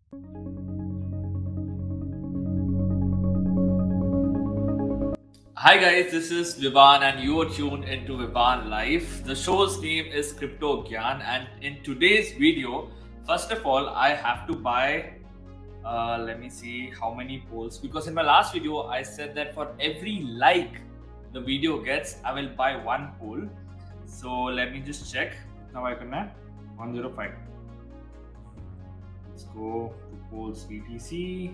Hi guys, this is Vivan and you are tuned into Vivan Life. The show's name is Crypto Gyan, and in today's video, first of all, I have to buy, let me see how many polls, because in my last video, I said that for every like the video gets, I will buy one poll. So let me just check. Now I can 105. Let's go to polls BTC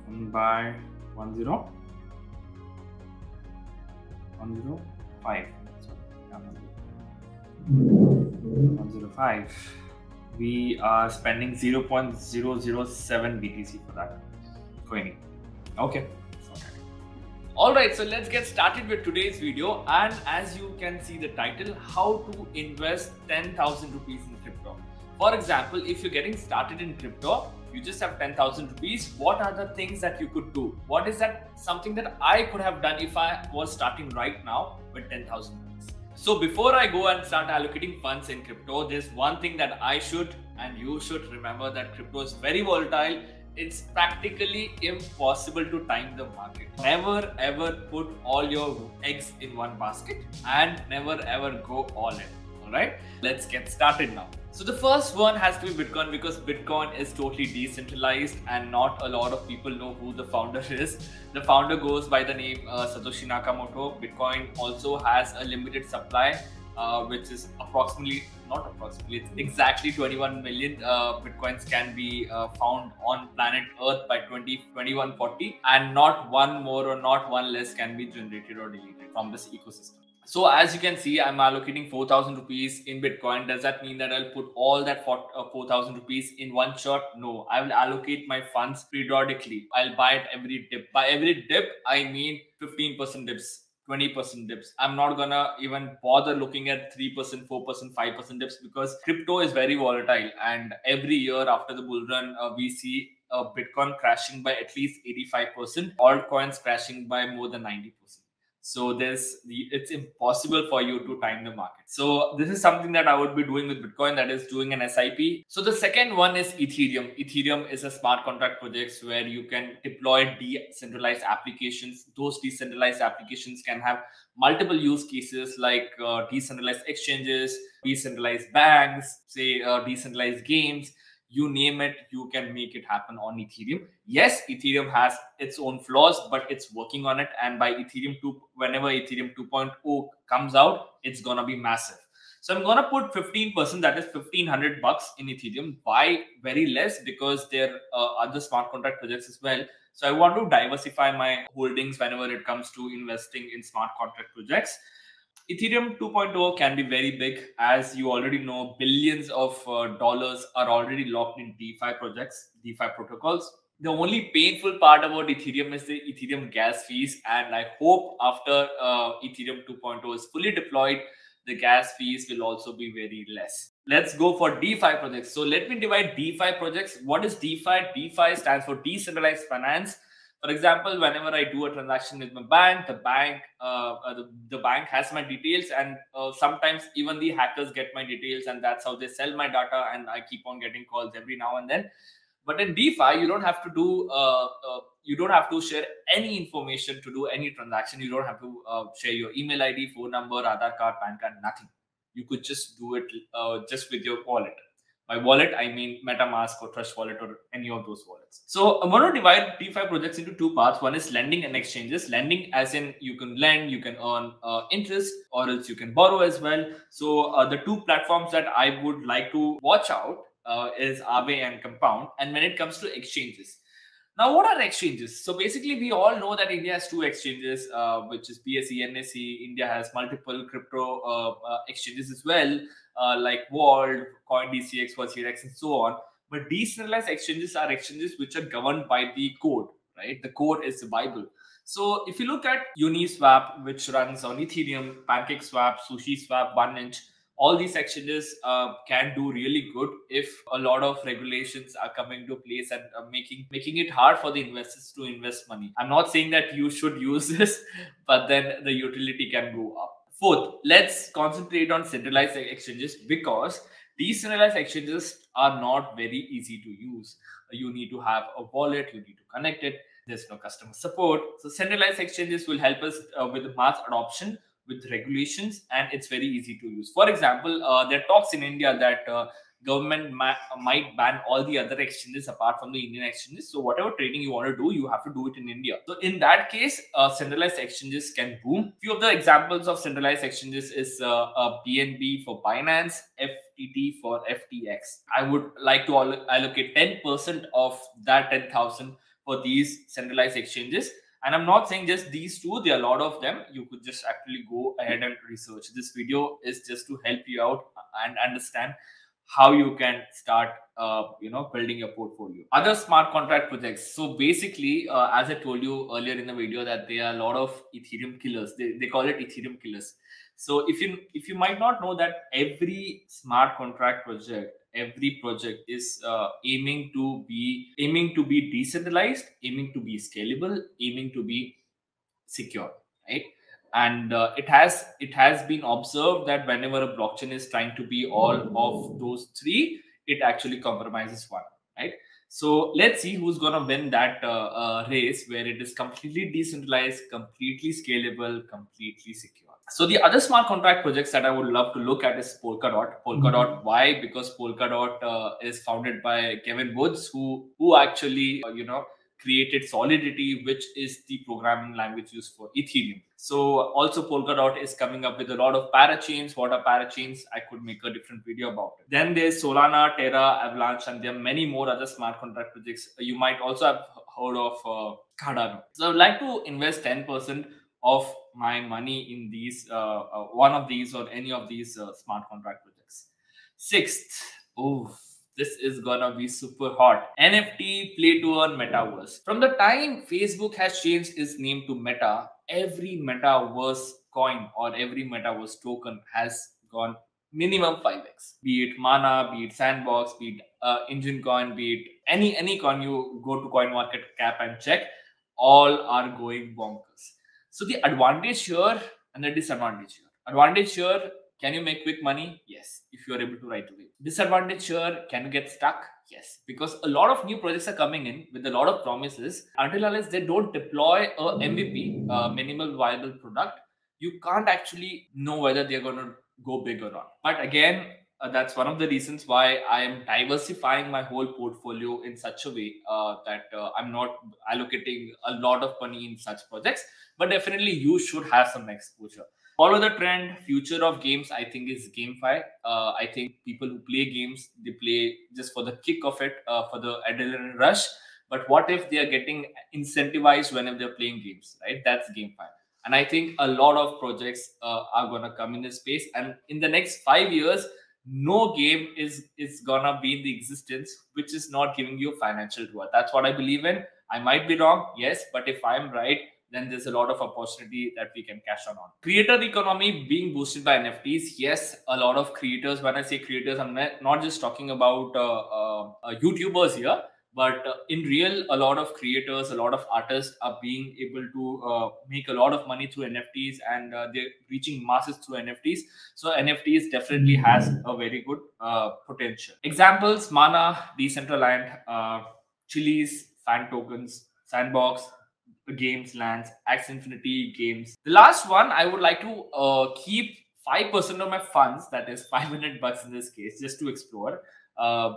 and buy 105. We are spending 0.007 BTC for that. Coin. Okay. Alright, so let's get started with today's video. And as you can see the title, how to invest 10,000 rupees in crypto. For example, if you're getting started in crypto, you just have 10,000 rupees. What are the things that you could do? What is that something that I could have done if I was starting right now with 10,000 rupees? So before I go and start allocating funds in crypto, there's one thing that I should and you should remember, that crypto is very volatile. It's practically impossible to time the market. Never ever put all your eggs in one basket and never ever go all in. Alright, let's get started now. So the first one has to be Bitcoin, because Bitcoin is totally decentralized and not a lot of people know who the founder is. The founder goes by the name Satoshi Nakamoto. Bitcoin also has a limited supply, which is it's exactly 21 million Bitcoins can be found on planet Earth by 2140, and not one more or not one less can be generated or deleted from this ecosystem. So as you can see, I'm allocating 4,000 rupees in Bitcoin. Does that mean that I'll put all that 4,000 rupees in one shot? No, I will allocate my funds periodically. I'll buy it every dip. By every dip, I mean 15% dips, 20% dips. I'm not gonna even bother looking at 3%, 4%, 5% dips, because crypto is very volatile. And every year after the bull run, we see Bitcoin crashing by at least 85%, altcoins crashing by more than 90%. So it's impossible for you to time the market. So this is something that I would be doing with Bitcoin, that is doing an SIP. So the second one is Ethereum. Ethereum is a smart contract project where you can deploy decentralized applications. Those decentralized applications can have multiple use cases, like decentralized exchanges, decentralized banks, say decentralized games. You name it, you can make it happen on Ethereum. Yes, Ethereum has its own flaws, but it's working on it. And by Ethereum 2, whenever Ethereum 2.0 comes out, it's gonna be massive. So I'm gonna put 15%, that is 1,500 bucks in Ethereum. Why very less? Because there are other smart contract projects as well. So I want to diversify my holdings whenever it comes to investing in smart contract projects. Ethereum 2.0 can be very big. As you already know, billions of dollars are already locked in DeFi projects, DeFi protocols. The only painful part about Ethereum is the Ethereum gas fees. And I hope after Ethereum 2.0 is fully deployed, the gas fees will also be very less. Let's go for DeFi projects. So let me divide DeFi projects. What is DeFi? DeFi stands for decentralized finance. For example, whenever I do a transaction with my bank, the bank has my details, and sometimes even the hackers get my details, and that's how they sell my data. And I keep on getting calls every now and then. But in DeFi, you don't have to share any information to do any transaction. You don't have to share your email ID, phone number, Aadhaar card, PAN card, nothing. You could just do it just with your wallet. By wallet, I mean MetaMask or Trust Wallet or any of those wallets. So I'm going to divide DeFi projects into two parts. One is lending and exchanges. Lending as in you can lend, you can earn interest, or else you can borrow as well. So the two platforms that I would like to watch out is Aave and Compound. And when it comes to exchanges, now, what are exchanges? So basically, we all know that India has two exchanges, which is BSE, NSE. India has multiple crypto exchanges as well, like Vault, CoinDCX, WazirX, and so on. But decentralized exchanges are exchanges which are governed by the code, right? The code is the Bible. So if you look at Uniswap, which runs on Ethereum, PancakeSwap, SushiSwap, Binance, all these exchanges can do really good if a lot of regulations are coming to place and making it hard for the investors to invest money. I'm not saying that you should use this, but then the utility can go up. Fourth, let's concentrate on centralized exchanges, because Decentralized exchanges are not very easy to use. You need to have a wallet, you need to connect it. There's no customer support. So centralized exchanges will help us with mass adoption, with regulations, and it's very easy to use. For example, there are talks in India that government might ban all the other exchanges apart from the Indian exchanges. So whatever trading you want to do, you have to do it in India. So in that case, centralized exchanges can boom. Few of the examples of centralized exchanges is BNB for Binance, FTT for FTX. I would like to allocate 10% of that 10,000 for these centralized exchanges. And I'm not saying just these two, there are a lot of them. You could just actually go ahead and research. This video is just to help you out and understand how you can start building your portfolio. Other smart contract projects. So basically, as I told you earlier in the video, that there are a lot of Ethereum killers. They call it Ethereum killers. So if you might not know that every smart contract project, every project is aiming to be decentralized, aiming to be scalable, aiming to be secure, right? And it has been observed that whenever a blockchain is trying to be all of those three, it actually compromises one, right? So let's see who's gonna win that race where it is completely decentralized, completely scalable, completely secure. So the other smart contract projects that I would love to look at is Polkadot. Polkadot, why? Because Polkadot is founded by Kevin Woods, who actually created Solidity, which is the programming language used for Ethereum. So also Polkadot is coming up with a lot of parachains. What are parachains? I could make a different video about it. Then there's Solana, Terra, Avalanche, and there are many more other smart contract projects. You might also have heard of Cardano. So I'd like to invest 10% of my money in these, one of these or any of these smart contract projects. Sixth, this is gonna be super hot. NFT play to earn metaverse. From the time Facebook has changed its name to Meta, every metaverse coin or every metaverse token has gone minimum 5x. Be it Mana, be it Sandbox, be it Engine Coin, be it any coin, you go to CoinMarketCap and check, all are going bonkers. So the advantage here and the disadvantage here. Advantage here, can you make quick money? Yes, if you are able to right away. Disadvantage here, can you get stuck? Yes, because a lot of new projects are coming in with a lot of promises. Until unless they don't deploy a MVP, minimal viable product, you can't actually know whether they're going to go big or not. But again, that's one of the reasons why I am diversifying my whole portfolio in such a way that I'm not allocating a lot of money in such projects. But definitely you should have some exposure. Follow the trend. Future of games, I think, is GameFi. I think people who play games, they play just for the kick of it, for the adrenaline rush. But what if they are getting incentivized whenever they're playing games, right? That's GameFi. And I think a lot of projects are going to come in this space. And in the next 5 years, no game is gonna be in the existence which is not giving you financial reward. That's what I believe in. I might be wrong, yes, but if I'm right, then there's a lot of opportunity that we can cash on. Creator economy being boosted by NFTs. Yes, a lot of creators, when I say creators, I'm not just talking about YouTubers here, but in real, a lot of creators, a lot of artists are being able to make a lot of money through NFTs, and they're reaching masses through NFTs. So NFTs definitely has a very good potential. Examples: Mana, Decentraland, Chiliz, Fan Tokens, Sandbox, Games, Lands, Axie Infinity Games. The last one, I would like to keep 5% of my funds, that is $500 in this case, just to explore.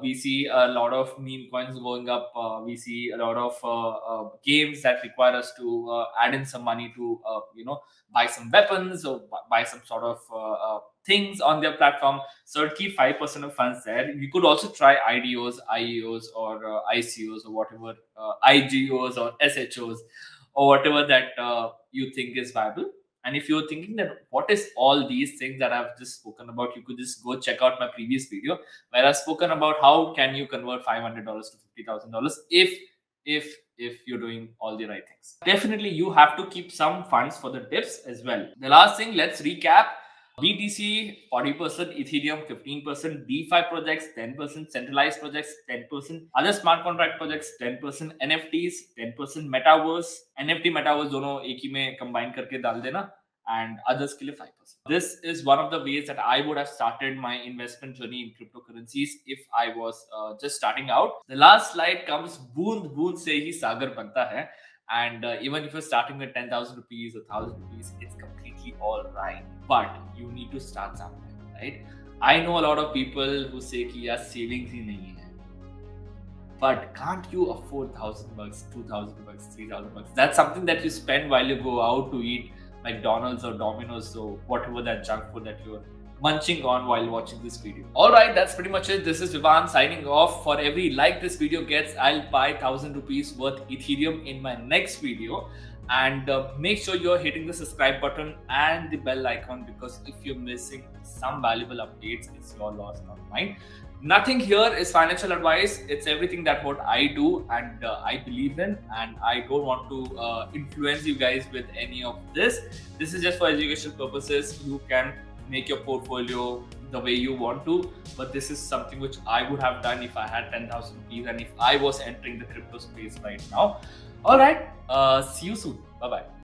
We see a lot of meme coins going up. We see a lot of games that require us to add in some money to buy some weapons or buy some sort of things on their platform. So keep 5% of funds there. You could also try IDOs, IEOs, or ICOs, or whatever, IGOs or SHOs, or whatever that you think is viable. And if you're thinking that what is all these things that I've just spoken about, you could just go check out my previous video where I've spoken about how can you convert $500 to $50,000 if you're doing all the right things. Definitely, you have to keep some funds for the dips as well. The last thing, let's recap. BTC 40%, Ethereum 15%, DeFi projects 10%, centralized projects 10%, other smart contract projects 10%, NFTs 10%, Metaverse, NFT Metaverse दोनों एक ही में combine करके डाल देना, and others के लिए 5%. This is one of the ways that I would have started my investment journey in cryptocurrencies if I was just starting out. The last slide comes, बूंद बूंद से ही सागर बनता है. And even if you're starting with 10,000 rupees or 1,000 rupees, it's completely all right. But you need to start somewhere, right? I know a lot of people who say कि यार savings ही नहीं है. But can't you afford $1,000, $2,000, $3,000? That's something that you spend while you go out to eat McDonald's or Domino's or whatever that junk food that you're munching on while watching this video. Alright, that's pretty much it. This is Vivan signing off. For every like this video gets, I'll buy 1,000 rupees worth Ethereum in my next video. And make sure you're hitting the subscribe button and the bell icon, because if you're missing some valuable updates, it's your loss, not mine. Nothing here is financial advice. It's everything that what I do and I believe in, and I don't want to influence you guys with any of this. This is just for educational purposes. You can make your portfolio the way you want to, but this is something which I would have done if I had 10,000 rupees and if I was entering the crypto space right now. All right, see you soon. Bye bye.